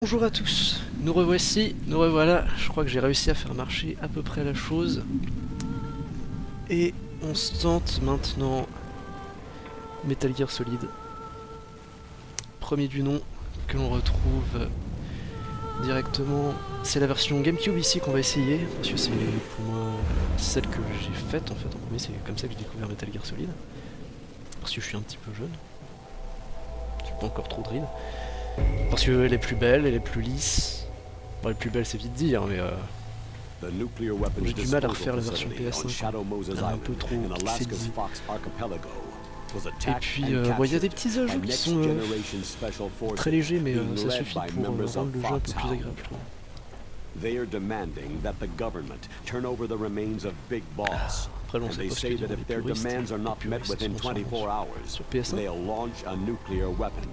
Bonjour à tous, nous revoici, nous revoilà, je crois que j'ai réussi à faire marcher à peu près la chose. Et on se tente maintenant Metal Gear Solid. Premier du nom que l'on retrouve directement, c'est la version GameCube ici qu'on va essayer, parce que c'est pour moi celle que j'ai faite en fait en premier, c'est comme ça que j'ai découvert Metal Gear Solid. Parce que je suis un petit peu jeune, je suis pas encore trop drill. Parce qu'elle est plus belle, elle est plus lisse. Bon, elle est plus belle, c'est vite dire, mais j'ai du mal à refaire la version PS5. Elle est un peu trop pixelisée. Et puis, bon, il y a des petits ajouts qui sont très légers, mais ça suffit pour rendre le jeu un peu plus agréable, je trouve. Après, on sait pas ce que dire, les puristes sur PS1.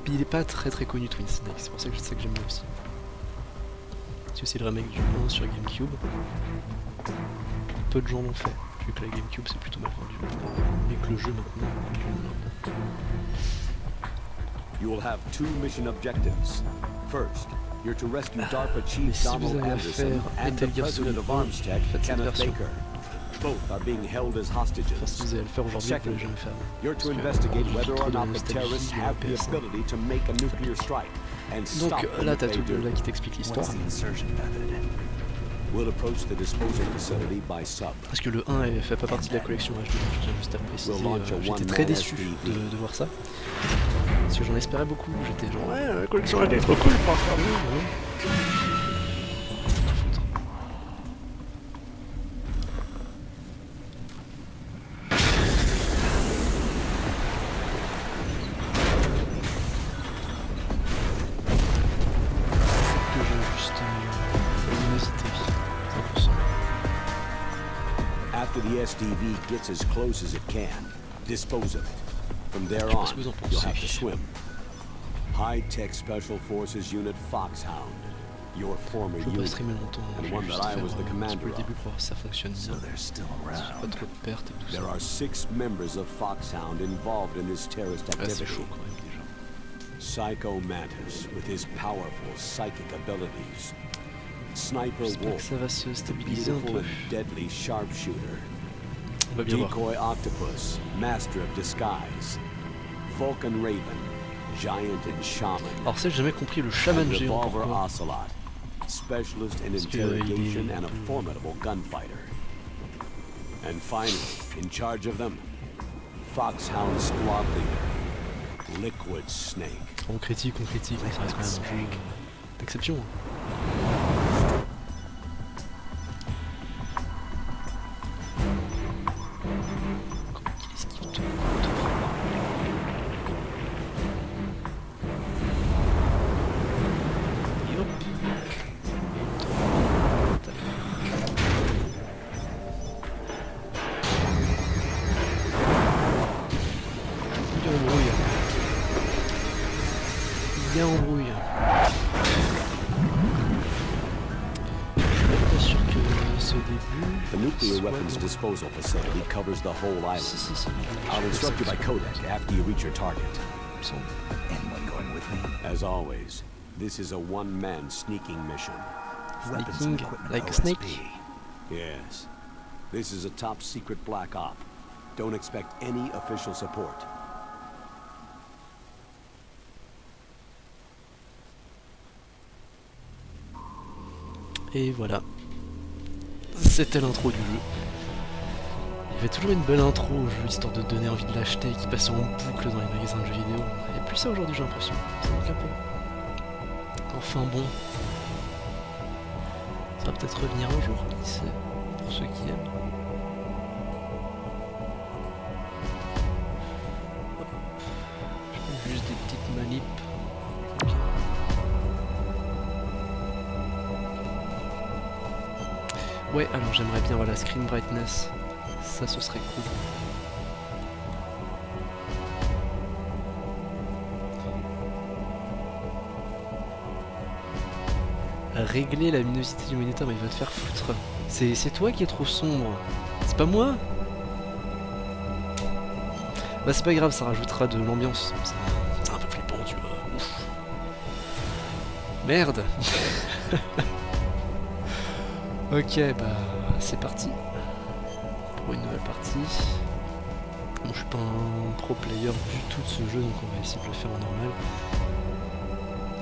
Puis il est pas très connu, Twin Snake, c'est pour ça que je sais que j'aime bien aussi. Parce que c'est le remake du 1 sur GameCube. Peu de gens l'ont fait, vu que la GameCube c'est plutôt mal vendu. Et que le jeu maintenant est du monde. You will have two mission objectives. First, you're to rescue DARPA Chief Donald Anderson and the President of Arms Tech, Kenneth Baker. Both are being held as hostages. Second, you're to investigate whether or not the terrorists have the ability to make a nuclear strike and stop Donc là t'as tout là qui t'explique l'histoire. We'll approach the disposal facility by sub. Parce que le 1 elle fait pas partie de la collection HD, je tiens juste à le préciser. J'étais très déçu de voir ça. Parce que j'en espérais beaucoup, j'étais genre ouais la collection HD est trop cool pour faire mieux. After the SDV gets as close as it can, dispose of it. From there on, you'll have to swim. High-tech Special Forces Unit Foxhound, your former unit, and one that I was the commander of. So they're still around. There are 6 members of Foxhound involved in this terrorist activity. Psycho Mantis, with his powerful psychic abilities. Sniper Wolf, the beautiful and deadly sharpshooter. Decoy Octopus, master of disguise. Vulcan Raven, giant and shaman. Alors ça j'ai jamais compris le chaman géant. Revolver Ocelot, specialist in interrogation and a formidable gunfighter. And finally, in charge of them, Foxhound squad leader, Liquid Snake. On critique, ça reste quand même un jeu d'exception. Il embrouille. Je suis pas sûr que ce début. The nuclear weapons disposal facility covers the whole island. I'll instruct you by codec after you reach your target. Anyone going with me? As always, this is a one-man sneaking mission. Sneaking like a snake? Yes. This is a top-secret black op. Don't expect any official support. Et voilà. C'était l'intro du jeu. Il y avait toujours une belle intro au jeu, histoire de donner envie de l'acheter, qui passait en boucle dans les magasins de jeux vidéo. Il n'y a plus ça aujourd'hui, j'ai l'impression. Ça manque un peu. Enfin bon. Ça va peut-être revenir un jour, qui sait, pour ceux qui aiment. Hop. Je fais juste des petites manips. Ouais, alors j'aimerais bien, voilà, screen brightness, ça ce serait cool. Régler la luminosité du moniteur, mais il va te faire foutre. C'est toi qui es trop sombre, c'est pas moi. Bah c'est pas grave, ça rajoutera de l'ambiance, c'est un peu flippant, tu vois. Ouf. Merde. Ok, bah c'est parti pour une nouvelle partie. Bon, je suis pas un pro player du tout de ce jeu, donc on va essayer de le faire en normal.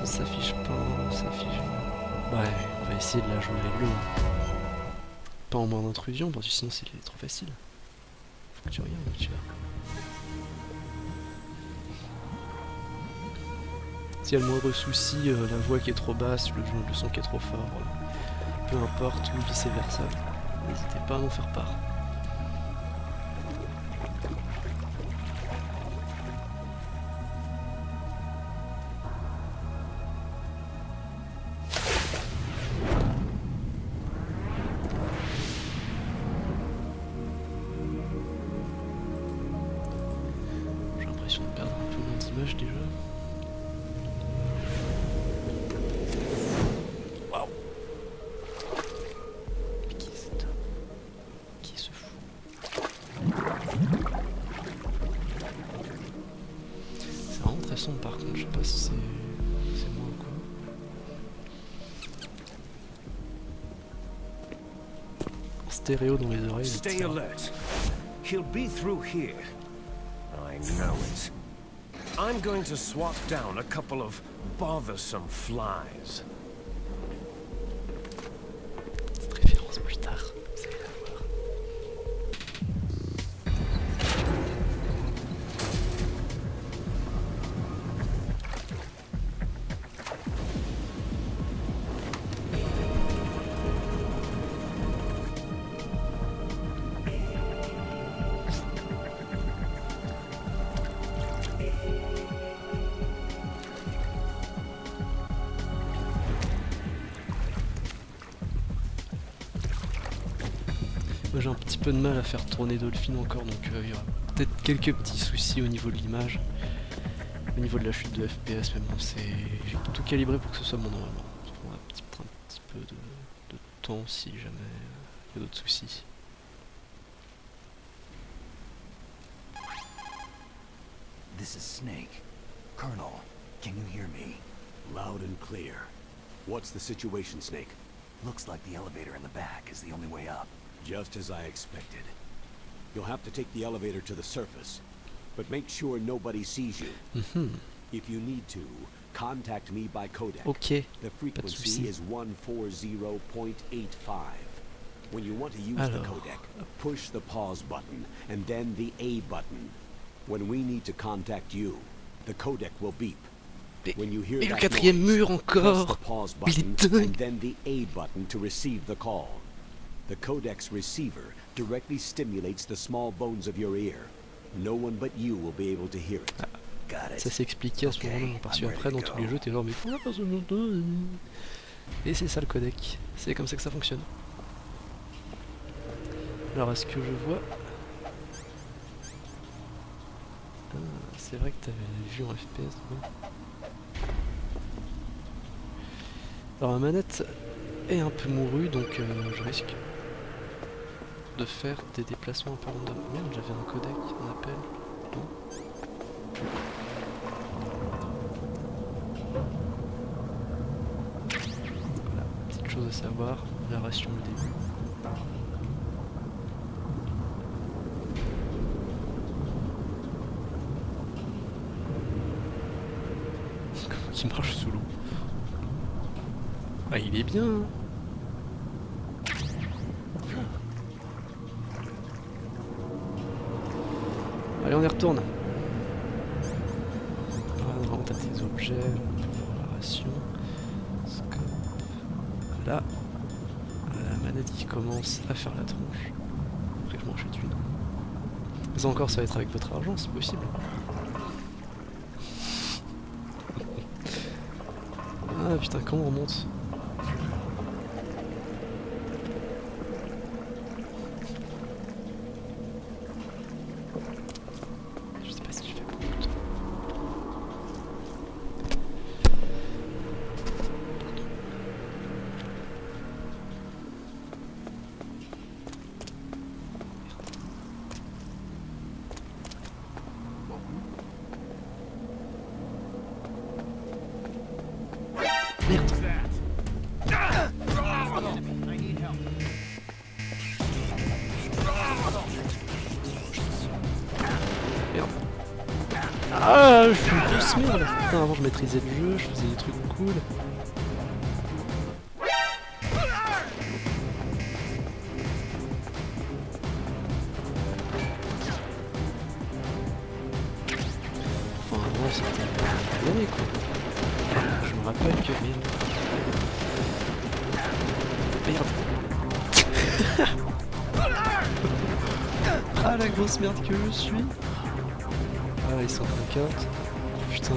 On s'affiche pas, on s'affiche... Ouais, on va essayer de la jouer réglo. Pas en moins d'intrusion, parce que sinon c'est trop facile. Faut que tu regardes, tu vois. S'il y a le moindre souci, la voix qui est trop basse, le son qui est trop fort, peu importe, ou vice versa, n'hésitez pas à m'en faire part. J'ai l'impression de perdre un peu mon image déjà. Par contre, je sais pas si c'est moi ou quoi. En stéréo dans les oreilles. Stay alert. He'll be through here. I know it. I'm going to swat down a couple of bothersome flies. Cette référence plus tard, vous allez la voir. Moi j'ai un petit peu de mal à faire tourner Dolphin encore, donc il y aura peut-être quelques petits soucis au niveau de l'image, au niveau de la chute de FPS, mais bon, j'ai tout calibré pour que ce soit bon normalement. On va un petit peu de temps si jamais il y a d'autres soucis. This is Snake. Colonel, can you hear me? Loud and clear. What's the situation, Snake? Looks like the elevator in the back is the only way up. Just as I expected. You'll have to take the elevator to the surface, but make sure nobody sees you. If you need to, contact me by codec. Ok, The frequency is 140.85. When you want to use the codec, push the pause button and then the A button. When we need to contact you, the codec will beep. When you hear et le that quatrième noise, mur press encore. the pause Il est button dingue. and then the A button to receive the call. The codec's receiver directly stimulates the small bones of your ear. No one but you will be able to hear it. Got it. Ça s'expliquait à ce moment-là, parce que après dans tous les jeux t'es genre mais pourquoi personne n'entend. Et c'est ça le codec, c'est comme ça que ça fonctionne. Alors est-ce que je vois... Ah, c'est vrai que t'avais vu en FPS. Ouais. Alors la manette est un peu mourue, donc je risque de faire des déplacements un peu random. Merde, j'avais un codec, un appel. Non. Voilà, petite chose à savoir, narration au début. Comment il marche sous l'eau? Ah, il est bien, hein. Allez, on y retourne. On tape des objets, préparation, scope. Voilà. La manette qui commence à faire la tronche. Après, je m'enchaîne une. Ça encore, ça va être avec votre argent, c'est possible. Ah putain, comment on remonte? Je sais pas si je fais beaucoup de temps. Merde. Ah, je suis une grosse merde. Putain, avant je maîtrisais le jeu, je faisais des trucs cool. Enfin, avant c'était des années quoi. Je me rappelle que... Merde. Ah la grosse merde que je suis. Ah ils sont contents. Putain.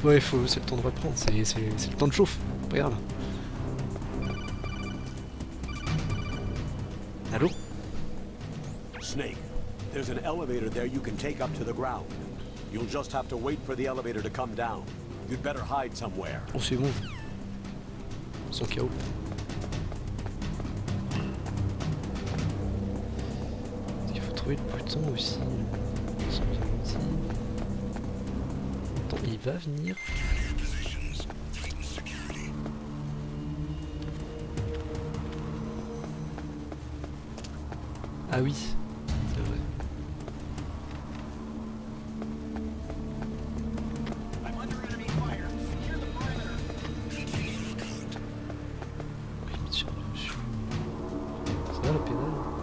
Ouais c'est le temps de reprendre, c'est le temps de chauffe. Regarde. Allô? Snake, there's an elevator there you can take up to the ground. You'll just have to wait for the elevator to come down. You'd better hide somewhere. Oh c'est bon. Ils sont KO. Il faut trouver le bouton aussi. Attends, il va venir. Ah oui, c'est vrai. Il me tire dessus. Ça va la pédale?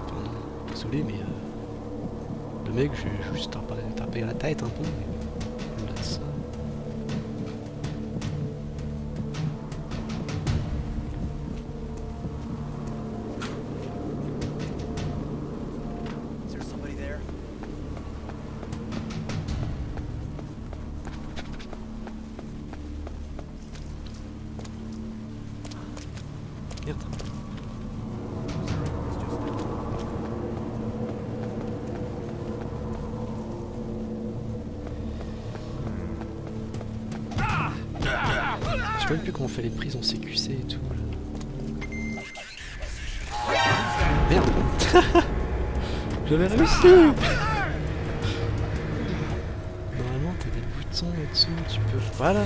Enfin, non, désolé mais le mec j'ai juste tapé à la tête un peu mais au-delà de ça. Merde. Je sais même plus comment on fait les prises en CQC et tout. Merde. J'avais réussi. Normalement t'as des boutons et tout, tu peux... Voilà.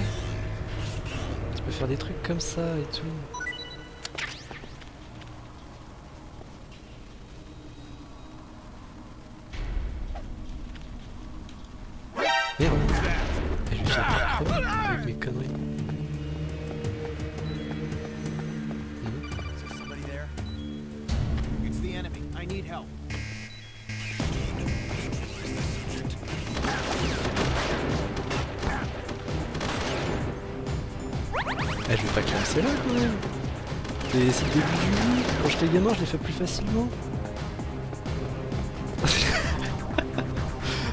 Tu peux faire des trucs comme ça et tout. Merde. Et je vais faire pas crever avec mes conneries. Eh, je vais pas commencer là quand même. C'est le début du jeu. Quand j'étais gamin, je l'ai fait plus facilement.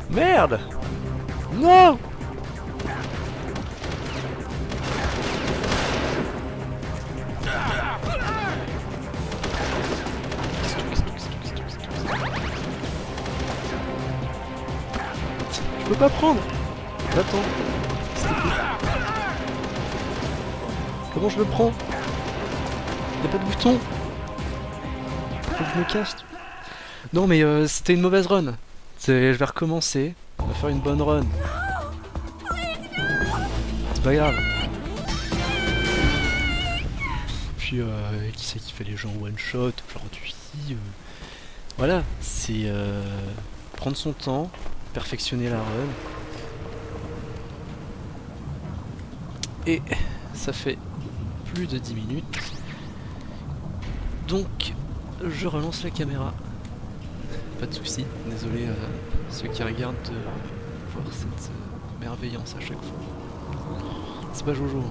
Merde! Non! Je peux pas prendre! Attends. Comment je le prends? Y'a pas de bouton. Faut que je me casse. Non mais c'était une mauvaise run. Je vais recommencer. On va faire une bonne run. C'est pas grave. Puis qui c'est qui fait les gens one shot aujourd'hui? Voilà, c'est prendre son temps, perfectionner la run. Et ça fait plus de 10 minutes. Donc je relance la caméra. Pas de soucis, désolé ceux qui regardent de voir cette merveillance à chaque fois. C'est pas Jojo.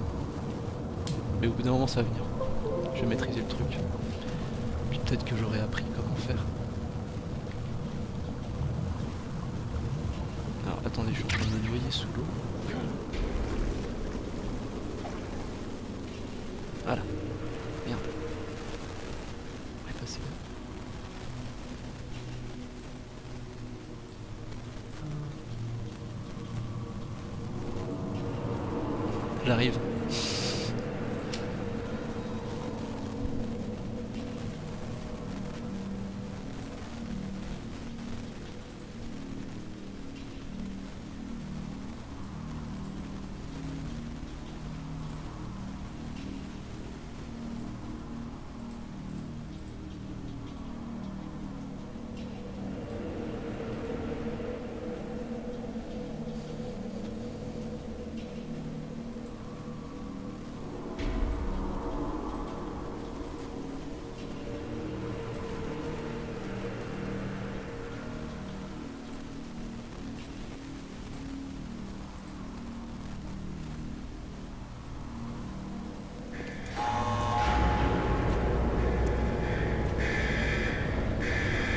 Mais au bout d'un moment ça va venir. Je vais maîtriser le truc. Puis peut-être que j'aurai appris comment faire. Alors attendez, je suis en train de me noyer sous l'eau. Voilà. Merde. On est passé là. J'arrive.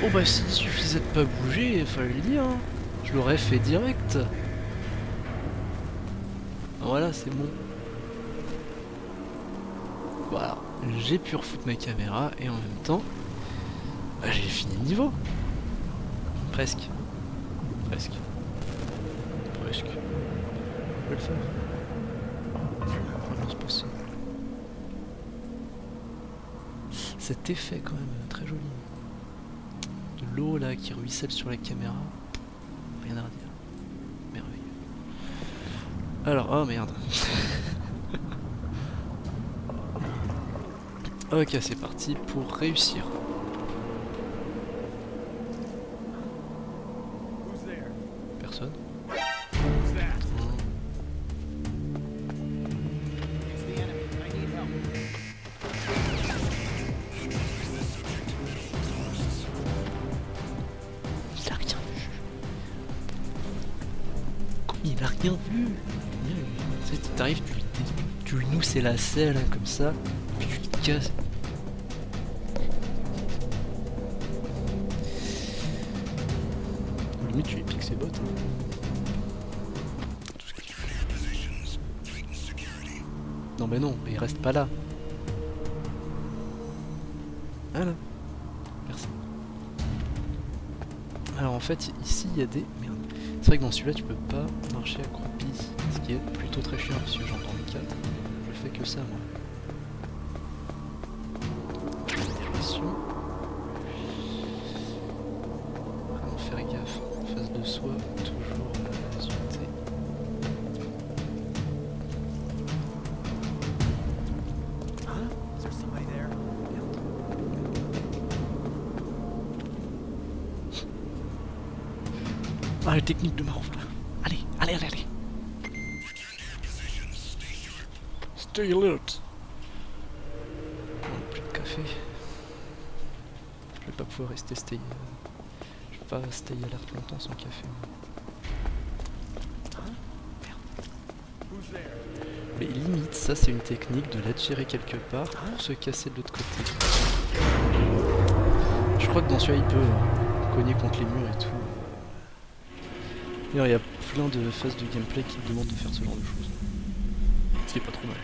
Oh bah s'il suffisait de pas bouger, il fallait le dire, hein. Je l'aurais fait direct. Voilà, c'est bon. Voilà, j'ai pu refoutre ma caméra et en même temps, bah, j'ai fini le niveau. Presque. Presque. Presque. Je vais le faire. Vraiment se passer. Cet effet quand même très joli. De l'eau là qui ruisselle sur la caméra. Rien à redire. Merveilleux. Alors, oh merde. Ok, c'est parti pour réussir. Personne. Il a rien vu. Tu sais, t'arrives, tu lui nousses la selle hein, comme ça, puis tu te casses. Limite tu lui piques ses bottes. Tout ce que tu fais. Non mais non, mais il reste pas là. Voilà. Merci. Alors en fait ici il y a des... Merde. C'est vrai que dans celui-là tu peux pas marcher accroupi, ce qui est plutôt très chiant parce que j'entends les 4. Je fais que ça moi. Vraiment faire gaffe, en face de soi, toujours résulter. Hein? Ah, la technique de Marouf là. Allez, allez, allez, allez. Stay alert. Oh, plus de café. Je vais pas pouvoir rester stay. Je vais pas stay alert longtemps sans café. Hein? Merde. Mais limite, ça c'est une technique de l'attirer quelque part pour se casser de l'autre côté. Je crois que dans celui-là il peut cogner contre les murs et tout. D'ailleurs, il y a plein de phases de gameplay qui te demandent de faire ce genre de choses. Ce qui est pas trop mal.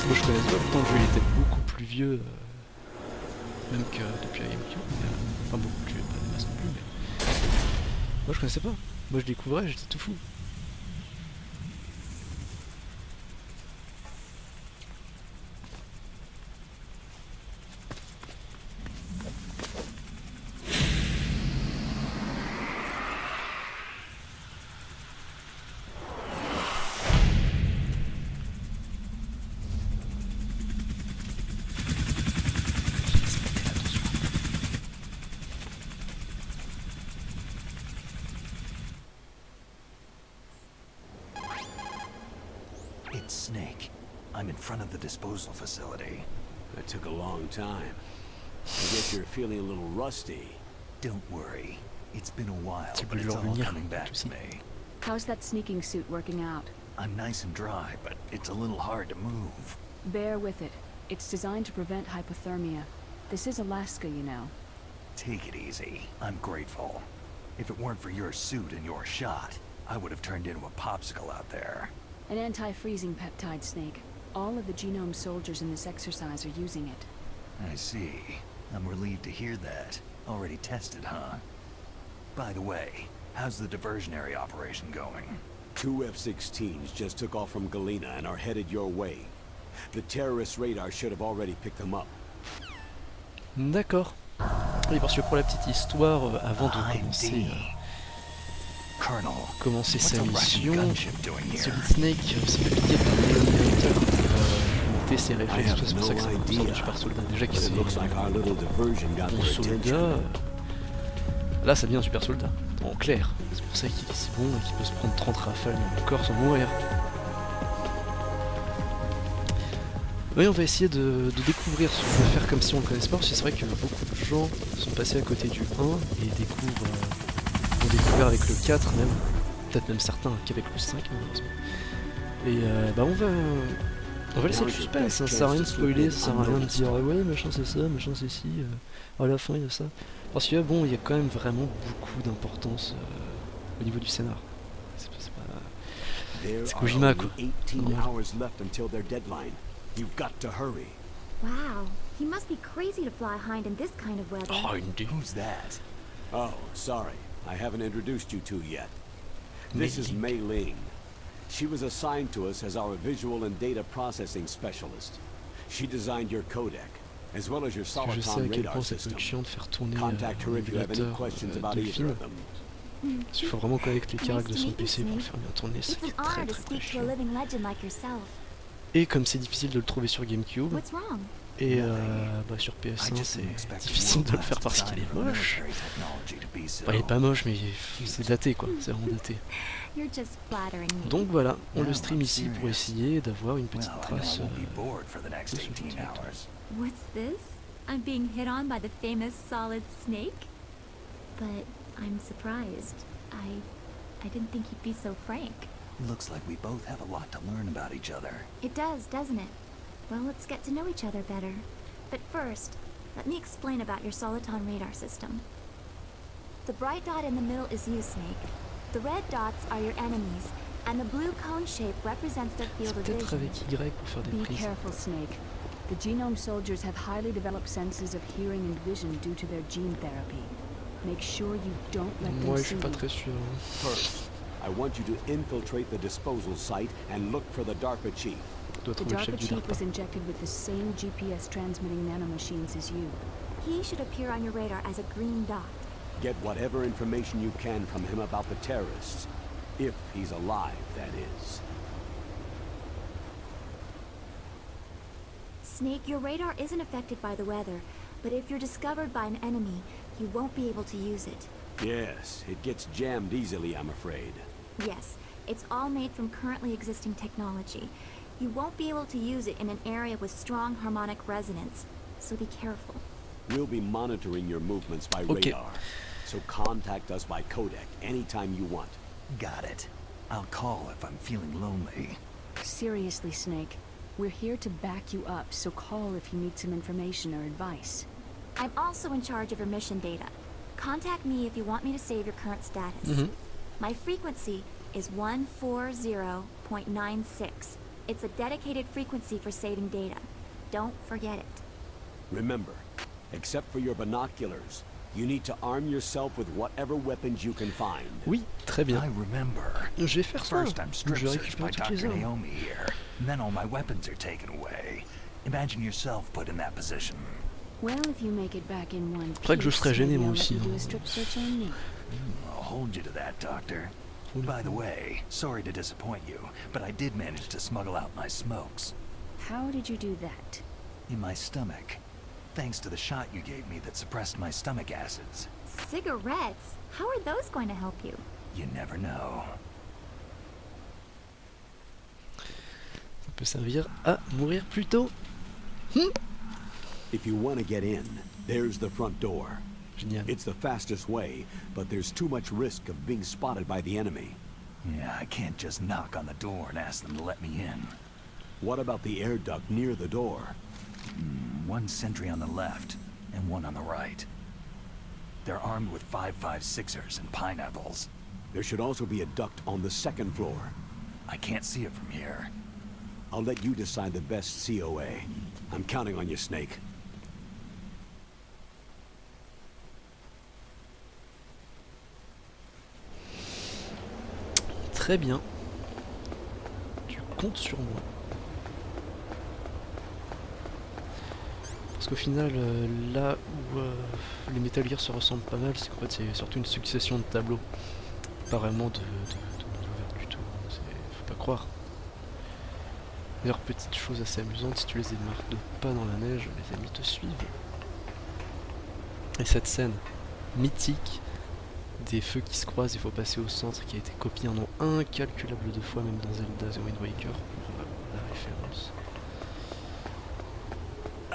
Moi je connais pas, pourtant le jeu il était beaucoup plus vieux, même que depuis la GameCube, enfin beaucoup plus vieux, pas des masses non plus, mais... Moi je connaissais pas, moi je découvrais, j'étais tout fou. It's Snake. I'm in front of the disposal facility. That took a long time. I guess you're feeling a little rusty. Don't worry. It's been a while, but it's all coming back to me. How's that sneaking suit working out? I'm nice and dry, but it's a little hard to move. Bear with it. It's designed to prevent hypothermia. This is Alaska, you know. Take it easy. I'm grateful. If it weren't for your suit and your shot, I would have turned into a popsicle out there. An anti-freezing peptide, Snake. All of the genome soldiers in this exercise are using it. I see. I'm relieved to hear that. Already tested, huh? By the way, how's the diversionary operation going? 2 F-16s just took off from Galena and are headed your way. The terrorist radar should have already picked them up. D'accord. Oui, parce que pour la petite histoire, avant de commencer sa mission, Solid Snake s'est fait piquer par un ordinateur pour monter ses réflexes, c'est pour ça que ça fait une sorte de super soldat. Déjà qu'il est bon soldat, là ça devient un super soldat, en clair. C'est pour ça qu'il est si bon et qu'il peut se prendre 30 rafales dans le corps sans mourir. Oui, on va essayer de découvrir ce qu'on peut faire comme si on le connaisse pas, parce que c'est vrai que beaucoup de gens sont passés à côté du 1 et ont découvert avec le 4 même, peut-être même certains qu'avec le 5 malheureusement. Et bah on va laisser le suspense, hein. Ça sert à rien de spoiler, ça sert à rien de dire ouais machin c'est ça, machin c'est ci, à la fin il y a ça. Parce que bon, il y a quand même vraiment beaucoup d'importance au niveau du scénar. C'est Kojima quoi. You've got to hurry. Wow, he must be crazy to fly hind in this kind of weather. Who's that? Oh, sorry. I haven't introduced you two yet. This is Mei Ling. She was assigned to us as our visual and data processing specialist. She designed your codec, as well as your Soliton radar system. Contact her if you have any questions about either of them. Il faut vraiment connecter les caractères de son PC pour le faire bien tourner, c'est très chiant. Et comme c'est difficile de le trouver sur GameCube, et bah sur PS1 c'est difficile de le faire parce qu'il est moche. Enfin, il est pas moche mais c'est daté quoi, c'est vraiment daté. Donc voilà, on le stream ici pour essayer d'avoir une petite trace de ce petit. What's this? I'm being hit on by the famous Solid Snake? But I'm surprised. I didn't think he'd be so frank. Looks like we both have a lot to learn about each other. It does, doesn't it? Well, let's get to know each other better. But first, let me explain about your Soliton radar system. The bright dot in the middle is you, Snake. The red dots are your enemies, and the blue cone shape represents their field of vision. Be careful, Snake. The genome soldiers have highly developed senses of hearing and vision due to their gene therapy. Make sure you don't let them Moi, je see suis pas you. très sûr. First, I want you to infiltrate the disposal site and look for the DARPA chief. The DARPA chief was injected with the same GPS transmitting nanomachines as you. He should appear on your radar as a green dot. Get whatever information you can from him about the terrorists. If he's alive, that is. Snake, your radar isn't affected by the weather, but if you're discovered by an enemy, you won't be able to use it. Yes, it gets jammed easily, I'm afraid. Yes, it's all made from currently existing technology. You won't be able to use it in an area with strong harmonic resonance, so be careful. We'll be monitoring your movements by radar, so contact us by codec anytime you want. Got it. I'll call if I'm feeling lonely. Seriously, Snake. We're here to back you up, so call if you need some information or advice. I'm also in charge of your mission data. Contact me if you want me to save your current status. My frequency is 140.96. It's a dedicated frequency for saving data. Don't forget it. Remember, except for your binoculars, you need to arm yourself with whatever weapons you can find. Oui, très bien. I remember. Je vais faire ça. First I'm strip Je vais searched by récupérer toutes les Dr. armes. Naomi here, and then all my weapons are taken away. Imagine yourself put in that position. Well, if you make it back in one C'est vrai que je serais gêné moi aussi. do a strip search on me. I'll hold you to that, Doctor. By the way, sorry to disappoint you, but I did manage to smuggle out my smokes. How did you do that? In my stomach. Thanks to the shot you gave me that suppressed my stomach acids. Cigarettes? How are those going to help you? You never know. Ça peut servir à mourir plus tôt. If you want to get in, there's the front door. Génial. It's the fastest way, but there's too much risk of being spotted by the enemy. Yeah, I can't just knock on the door and ask them to let me in. What about the air duct near the door? One sentry on the left, and one on the right. They're armed with 5.56ers and pineapples. There should also be a duct on the second floor. I can't see it from here. I'll let you decide the best COA. I'm counting on you, Snake. Très bien. Tu comptes sur moi. Parce qu'au final, là où les Metal Gear se ressemblent pas mal, c'est qu'en fait c'est surtout une succession de tableaux. Pas vraiment de monde ouvert du tout, faut pas croire. D'ailleurs, petite chose assez amusante, si tu les démarres pas dans la neige, les amis te suivent. Et cette scène mythique des feux qui se croisent, il faut passer au centre, qui a été copié un nombre incalculable de fois, même dans Zelda The Wind Waker, pour la référence.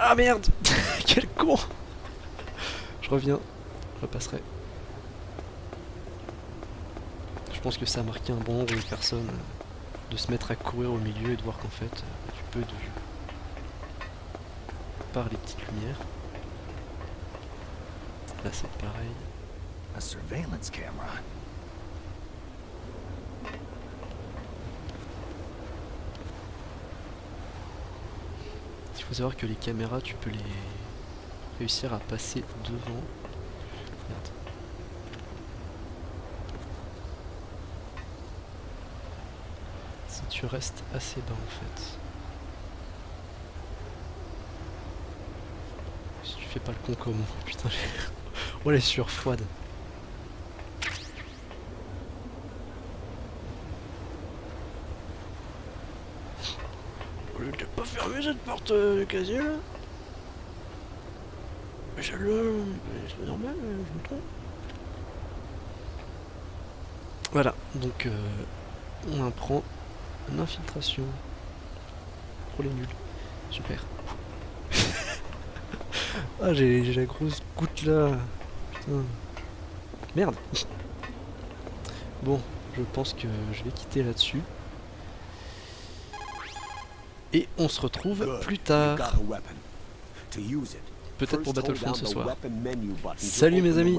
Ah merde. Quel con. Je reviens, je repasserai. Je pense que ça a marqué un bon nombre de personnes de se mettre à courir au milieu et de voir qu'en fait tu peux de vue par les petites lumières. Là c'est pareil. A surveillance camera. Il faut savoir que les caméras, tu peux les réussir à passer devant. Merde. Si tu restes assez bas en fait. Si tu fais pas le con comme moi, putain, oh les sueurs froides. T'as pas fermé cette porte de casier là? Mais celle-là, c'est normal, je me trompe. Voilà, donc on apprend une infiltration. Pour les nuls. Super. Ah, j'ai la grosse goutte là. Putain. Merde. Bon, je pense que je vais quitter là-dessus. Et on se retrouve plus tard. Peut-être pour Battlefront ce soir. Salut mes amis.